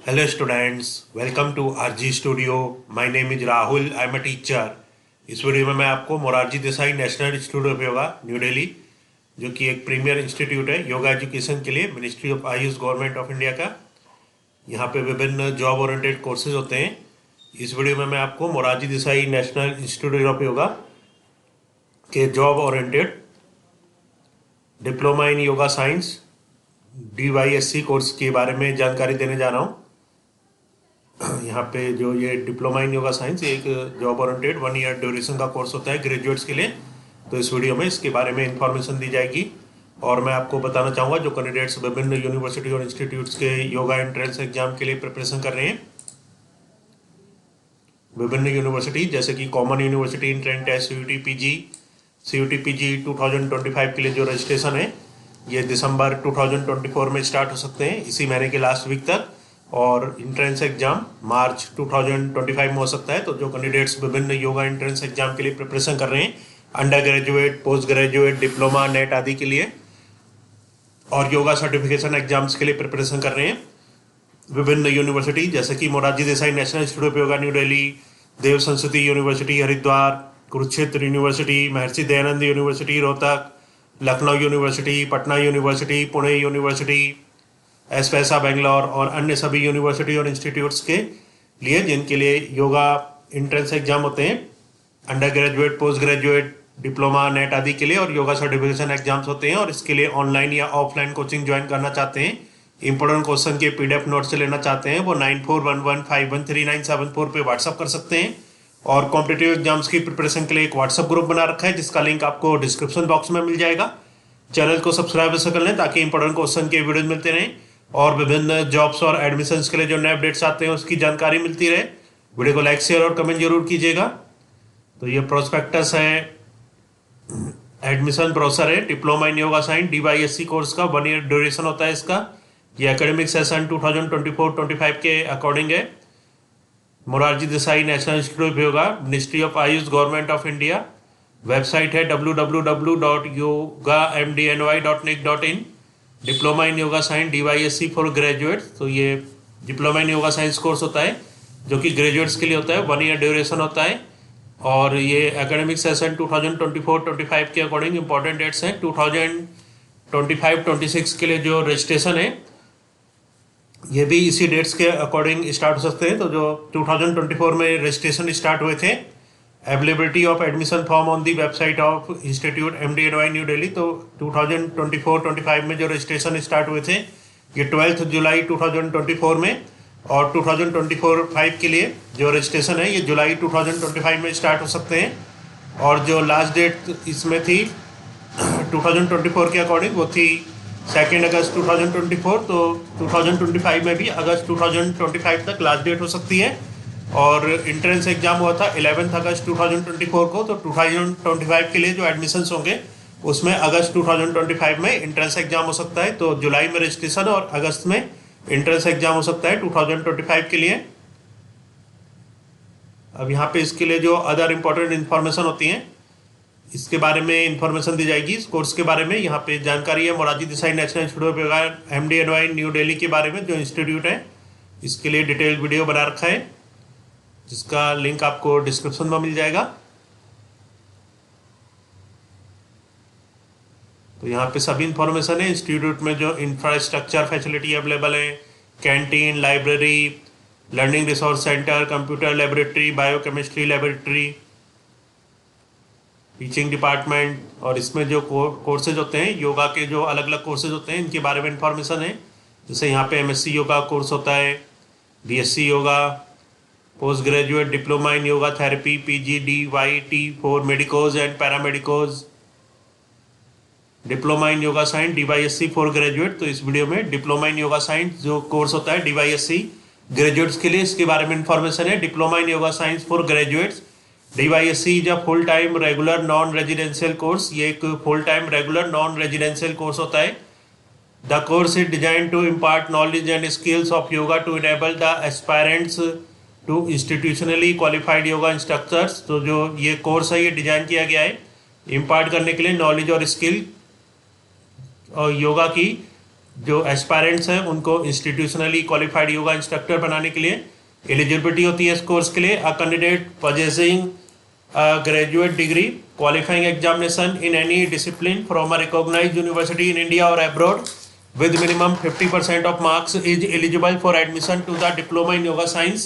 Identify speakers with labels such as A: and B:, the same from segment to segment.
A: Hello students, welcome to RG Studio. My name is Rahul. I am a teacher. इस video में मैं आपको Morarji Desai national institute of yoga new Delhi, जो कि एक प्रीमियर इंस्टीट्यूट है योगा एजुकेशन के लिए, ministry of Ayush government of India का। यहाँ पे विभिन्न जॉब ओरिएंटेड कोर्सेज होते हैं। इस वीडियो में मैं आपको Morarji Desai national institute of Yoga के job oriented diploma in yoga science DYSC course के बारे में जानकारी देने जा रहा हूँ। यहाँ पे जो ये डिप्लोमा इन योगा साइंस एक जॉब ओरिएंटेड 1 ईयर ड्यूरेशन का कोर्स होता है ग्रेजुएट्स के लिए। तो इस वीडियो में इसके बारे में इंफॉर्मेशन दी जाएगी और मैं आपको बताना चाहूँगा जो कैंडिडेट्स विभिन्न यूनिवर्सिटी और इंस्टीट्यूट्स के योगा एंट्रेंस एग्जाम के लिए प्रिपरेशन कर रहे हैं। विभिन्न यूनिवर्सिटी जैसे कि common university entrance test CUT PG 2025 के लिए जो रजिस्ट्रेशन है ये दिसंबर 2024 में स्टार्ट हो सकते हैं, इसी महीने के लास्ट वीक तक, और इंट्रेंस एग्जाम मार्च 2025 में हो सकता है। तो जो कैंडिडेट्स विभिन्न योगा एंट्रेंस एग्जाम के लिए प्रिपरेशन कर रहे हैं, under graduate, post graduate, diploma, net आदि के लिए, और योगा सर्टिफिकेशन एग्जाम्स के लिए प्रिपरेशन कर रहे हैं, विभिन्न यूनिवर्सिटी जैसे कि Morarji Desai national institute of yoga new Delhi, Dev Sanskriti university Haridwar, Kurukshetra university, Maharshi Dayanand university Rohtak, Lucknow university, Patna university, Pune university, एसपैसा बेंगलोर और अन्य सभी यूनिवर्सिटी और इंस्टीट्यूट्स के लिए जिनके लिए योगा एंट्रेंस एग्जाम होते हैं, under graduate, post graduate, diploma, net आदि के लिए, और योगा सर्टिफिकेशन एग्जाम्स होते हैं। और इसके लिए ऑनलाइन या ऑफलाइन कोचिंग ज्वाइन करना चाहते हैं, इंपॉर्टेंट क्वेश्चन के PDF नोट से लेना चाहते हैं, वो 9411513974 पे व्हाट्सअप कर सकते हैं। और कॉम्पिटिटिव एग्जाम्स की प्रिपरेशन के लिए एक व्हाट्सअप ग्रुप बना रखा है जिसका लिंक आपको डिस्क्रिप्शन बॉक्स में मिल जाएगा। चैनल को सब्सक्राइब कर लें ताकि इंपॉर्टेंट क्वेश्चन के वीडियो मिलते रहें और विभिन्न जॉब्स और एडमिशन्स के लिए जो नए अपडेट्स आते हैं उसकी जानकारी मिलती रहे। वीडियो को लाइक, शेयर और कमेंट जरूर कीजिएगा। तो ये प्रोस्पेक्टस है, एडमिशन ब्रोशर है, diploma in yoga science DYSC course का 1 ईयर ड्यूरेशन होता है इसका। ये एकेडमिक सेशन 2024-25 के अकॉर्डिंग है। Morarji Desai national institute of yoga, ministry of Ayush government of India. Website है www.yogamdny.nic.in। Diploma in yoga science DYSC for graduates. तो ये diploma in yoga science course होता है जो कि ग्रेजुएट्स के लिए होता है, 1 ईयर ड्यूरेशन होता है। और ये एकेडमिक सेशन 2024-25 के अकॉर्डिंग इंपॉर्टेंट डेट्स हैं। 2025-26 के लिए जो रजिस्ट्रेशन है ये भी इसी डेट्स के अकॉर्डिंग स्टार्ट हो सकते हैं। तो जो 2024 में रजिस्ट्रेशन स्टार्ट हुए थे, availability of admission form on the website of institute MDNY new Delhi. तो 2024-25 में जो रजिस्ट्रेशन स्टार्ट हुए थे ये 12 जुलाई 2024 में, और 2024-5 के लिए जो रजिस्ट्रेशन है ये जुलाई 2025 में स्टार्ट हो सकते हैं। और जो लास्ट डेट इसमें थी 2024 के अकॉर्डिंग वो थी 2 अगस्त 2024। तो 2025 में भी अगस्त 2025 तक लास्ट डेट हो सकती है। और इंट्रेंस एग्जाम हुआ था 11 अगस्त 2024 को। तो 2025 के लिए जो एडमिशन्स होंगे उसमें अगस्त 2025 में इंट्रेंस एग्जाम हो सकता है। तो जुलाई में रजिस्ट्रेशन और अगस्त में इंट्रेंस एग्जाम हो सकता है 2025 के लिए। अब यहाँ पे इसके लिए जो अदर इम्पोर्टेंट इन्फॉर्मेशन होती हैं इसके बारे में इंफॉर्मेशन दी जाएगी। इस कोर्स के बारे में यहाँ पे जानकारी है Morarji Desai national institute of yoga MDNY new Delhi के बारे में जो इंस्टीट्यूट है, इसके लिए डिटेल वीडियो बना रखा है जिसका लिंक आपको डिस्क्रिप्शन में मिल जाएगा। तो यहाँ पे सभी इंफॉर्मेशन है। इंस्टीट्यूट में जो इंफ्रास्ट्रक्चर फैसिलिटी अवेलेबल है, canteen, library, learning resource centre, computer laboratory, biochemistry laboratory, teaching department, और इसमें जो कोर्सेज होते हैं योगा के, जो अलग अलग कोर्सेज होते हैं इनके बारे में इंफॉर्मेशन है। जैसे यहाँ पे MSc योगा कोर्स होता है, BSc yoga, post graduate diploma in yoga therapy PGDYT for medicos and paramedicos, diploma in yoga science DYSC for graduate. तो इस वीडियो में डिप्लोमा इन योगा साइंस जो कोर्स होता है DYSC ग्रेजुएट्स के लिए, इसके बारे में इंफॉर्मेशन है। Diploma in yoga science for graduates DYSC is a full time regular non residential course. ये एक full time regular non residential course होता है। The course is design to impart knowledge and skills of yoga to enable the aspirants to institutionally qualified yoga instructors. तो जो ये course है ये design किया गया है इम्पार्ट करने के लिए नॉलेज और स्किल और योगा की जो एस्पायरेंट्स हैं उनको इंस्टीट्यूशनली क्वालिफाइड योगा इंस्ट्रक्टर बनाने के लिए एलिजिबिलिटी होती है इस कोर्स के लिए। A candidate possessing a graduate degree qualifying examination in any discipline from a recognized university in India or abroad with minimum 50% of marks is eligible for admission to the diploma in yoga science।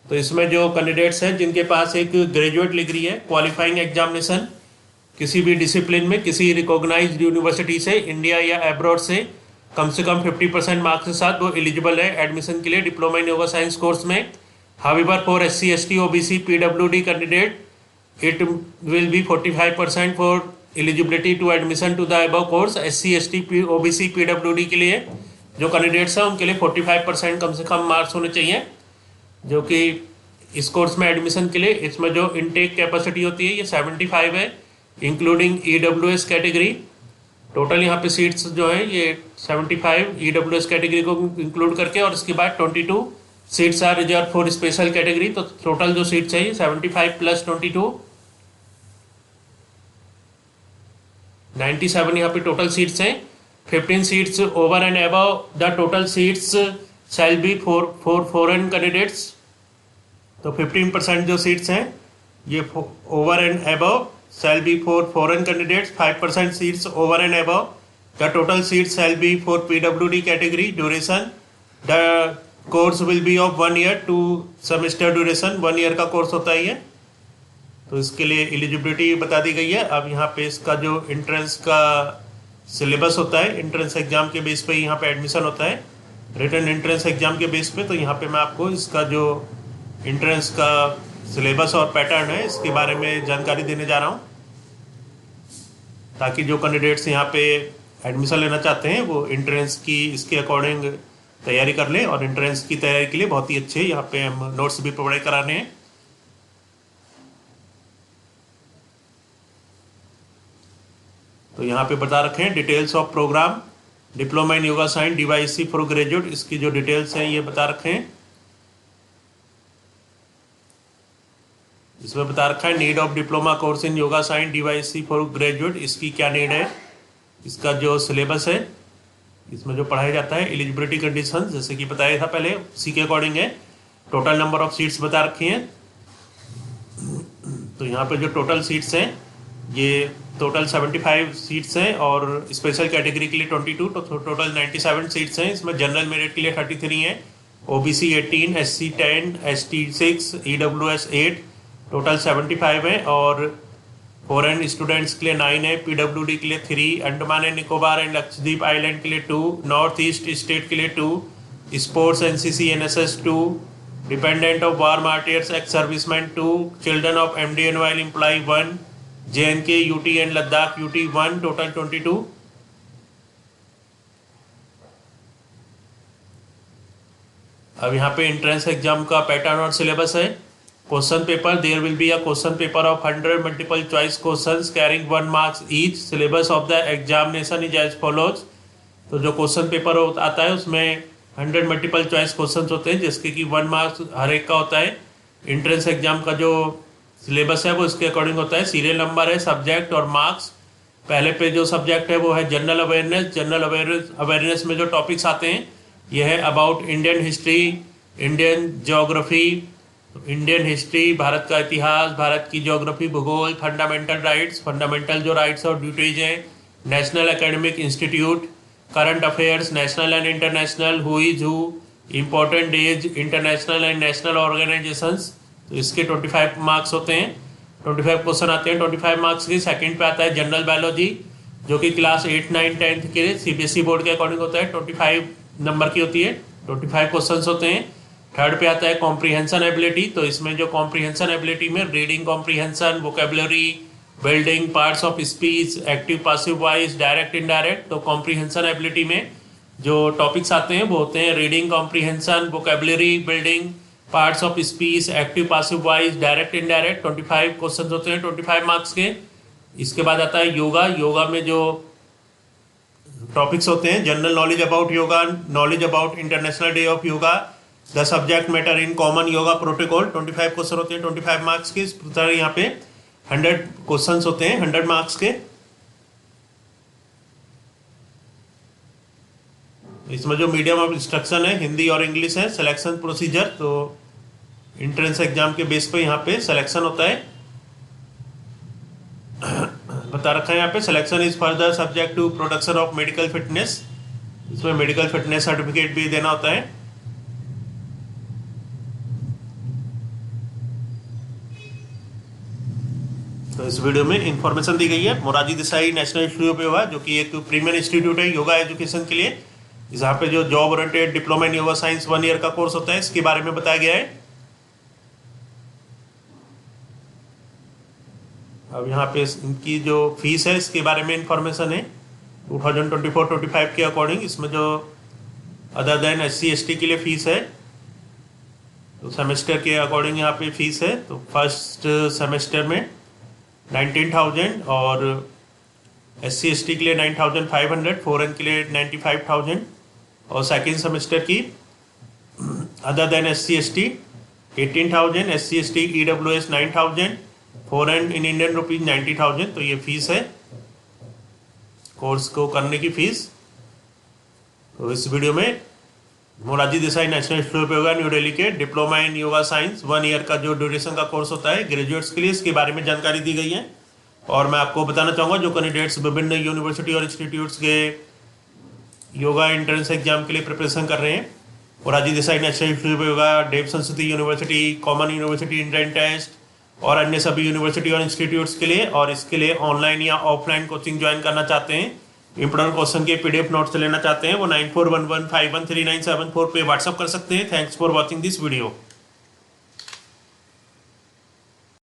A: तो इसमें जो candidates हैं जिनके पास एक graduate degree है, qualifying examination किसी भी discipline में किसी रिकॉग्नाइज्ड यूनिवर्सिटी से इंडिया या अब्रॉड से कम 50% मार्क्स के साथ वो एलिजिबल है एडमिशन के लिए diploma in yoga science course में। However for SC ST OBC PWD candidate it will be 45% for eligibility to admission to the above course। SC ST OBC PWD के लिए जो कैंडिडेट्स हैं उनके लिए 45% कम से कम मार्क्स होने चाहिए जो कि इस कोर्स में एडमिशन के लिए। इसमें जो इनटेक कैपेसिटी होती है ये 75 है इंक्लूडिंग EWS कैटेगरी। टोटल यहाँ पे सीट्स जो है ये 75 EWS कैटेगरी को इंक्लूड करके, और इसके बाद 22 seats are reserve for special category. तो टोटल जो सीट्स है ये 75 प्लस 22 97 यहाँ पे टोटल सीट्स हैं। 15 seats over and above the total seats shall be for foreign candidates. तो 15% जो सीट्स हैं ये over and above shall be for foreign candidates, 5% seats over and above. The total seats shall be for PWD category. Duration, the course will be of 1 year, 2 semester duration, 1 year का course होता है ये। तो इसके लिए eligibility बता दी गई है। अब यहाँ पे इसका जो एंट्रेंस का सिलेबस होता है, एंट्रेंस एग्जाम के बेस पे यहाँ पे एडमिशन होता है, रिटन एंट्रेंस एग्जाम के बेस पे। तो यहाँ पे मैं आपको इसका जो एंट्रेंस का सिलेबस और पैटर्न है इसके बारे में जानकारी देने जा रहा हूँ, ताकि जो कैंडिडेट्स यहाँ पे एडमिशन लेना चाहते हैं वो एंट्रेंस की इसके अकॉर्डिंग तैयारी कर लें। और एंट्रेंस की तैयारी के लिए बहुत ही अच्छे यहाँ पे हम नोट्स भी प्रोवाइड कराने हैं। तो यहाँ पे बता रखे हैं details of program diploma in yoga science DYSC for graduate, इसकी जो डिटेल्स हैं ये बता रखे हैं। इसमें बता रखा है need of diploma course in yoga science DYSC for graduate, इसकी क्या नीड है, इसका जो सिलेबस है इसमें जो पढ़ाया जाता है, एलिजिबिलिटी कंडीशन जैसे कि बताया था पहले उसी के अकॉर्डिंग है। टोटल नंबर ऑफ सीट्स बता रखी हैं। तो यहाँ पे जो टोटल सीट्स हैं ये टोटल 75 सीट्स हैं और स्पेशल कैटेगरी के लिए 22, तो टोटल 97 सीट्स हैं। इसमें जनरल मेरिट के लिए 33 हैं, OBC 18, SC 10, ST 6, EWS 8, total 75 है। और फॉरेन स्टूडेंट्स के लिए 9 है, PWD के लिए 3, Andaman and Nicobar and Lakshadweep island के लिए 2, नॉर्थ ईस्ट स्टेट के लिए 2, sports NCC NSS 2, dependent of war martyrs ex serviceman 2, children of MDNOL employ 1, JNK UT and Ladakh UT 1, total 22। अब यहाँ पे एंट्रेंस एग्जाम का पैटर्न और सिलेबस है। Question paper, there will be a question paper of 100 multiple choice questions carrying 1 marks each. Syllabus of the examination is as follows. तो जो question paper आता है उसमें 100 मल्टीपल चॉइस क्वेश्चंस होते हैं जिसके कि 1 मार्क्स हर एक का होता है। एंट्रेंस एग्जाम का जो सिलेबस है वो इसके अकॉर्डिंग होता है। सीरियल नंबर है, सब्जेक्ट और मार्क्स। पहले पे जो सब्जेक्ट है वो है जनरल अवेयरनेस। जनरल अवेयरनेस में जो टॉपिक्स आते हैं ये है about Indian history, Indian geography, Indian history, Bharat का इतिहास, भारत की ज्योग्राफी, भूगोल, फंडामेंटल राइट्स, फंडामेंटल जो राइट्स और ड्यूटीज हैं, national academic institute, current affairs national and international, who is who, important days, international and national organisations. तो इसके 25 मार्क्स होते हैं, 25 क्वेश्चन आते हैं 25 मार्क्स के। सेकंड पे आता है जनरल बायोलॉजी जो कि क्लास 8, 9, 10 के CBSE बोर्ड के अकॉर्डिंग होता है, 25 नंबर की होती है, 25 क्वेश्चन होते हैं। थर्ड पे आता है कॉम्प्रीहेंशन एबिलिटी। तो इसमें जो कॉम्प्रीहेंशन एबिलिटी में reading comprehension, vocabulary, building, parts of speech, active passive voice, direct indirect. तो कॉम्प्रीहेंशन एबिलिटी में जो टॉपिक्स आते हैं वो होते हैं reading comprehension, vocabulary, building, parts of speech, active passive voice, direct indirect. 25 question होते हैं 25 मार्क्स के। इसके बाद आता है योगा। योगा में जो टॉपिक्स होते हैं general knowledge about yoga, knowledge about international day of yoga, the subject matter in common yoga protocol. 25 question होते हैं 25 मार्क्स के। इस प्रकार यहाँ पे 100 क्वेश्चन होते हैं 100 मार्क्स के। इसमें जो मीडियम ऑफ इंस्ट्रक्शन है हिंदी और इंग्लिश है। सिलेक्शन प्रोसीजर, तो एंट्रेंस एग्जाम के बेस पे यहाँ पे सिलेक्शन होता है। बता रखा है यहाँ पे, selection is further subject to production of medical fitness. इसमें मेडिकल फिटनेस सर्टिफिकेट भी देना होता है। तो इस वीडियो में इंफॉर्मेशन दी गई है Morarji Desai national institute of yoga, जो कि एक प्रीमियर इंस्टीट्यूट है योगा एजुकेशन के लिए। यहाँ पे जो job oriented diploma in yoga science 1 year का कोर्स होता है, इसके बारे में बताया गया है। अब यहाँ पे इनकी जो फीस है इसके बारे में इंफॉर्मेशन है 2024-25 के अकॉर्डिंग। इसमें जो अदर देन SC ST के लिए फीस है, तो सेमेस्टर के अकॉर्डिंग यहाँ पे फीस है। तो फर्स्ट सेमेस्टर में 19,000 और SC ST के लिए 9,500, फॉरेन के लिए 95,000 और सेकेंड सेमेस्टर की other than SC ST 18,000, SC ST EWS 9,000, foreign in Indian rupees 90,000। तो ये फीस है कोर्स को करने की फीस। तो इस वीडियो में Morarji Desai national institute of yoga new Delhi के diploma in yoga science 1 year का जो ड्यूरेशन का कोर्स होता है ग्रेजुएट्स के लिए, इसके बारे में जानकारी दी गई है। और मैं आपको बताना चाहूँगा जो कैंडिडेट्स विभिन्न यूनिवर्सिटी और इंस्टीट्यूट्स के योगा एंट्रेंस एग्जाम के लिए प्रिपरेशन कर रहे हैं, Morarji Desai national institute of yoga, Dev Sanskriti university, common university entrance test और अन्य सभी यूनिवर्सिटी और इंस्टीट्यूट्स के लिए, और इसके लिए ऑनलाइन या ऑफलाइन कोचिंग ज्वाइन करना चाहते हैं, इंपोर्टेंट क्वेश्चन के PDF नोट्स लेना चाहते हैं, वो 9411513974 पे व्हाट्सअप कर सकते हैं। Thanks for watching this video.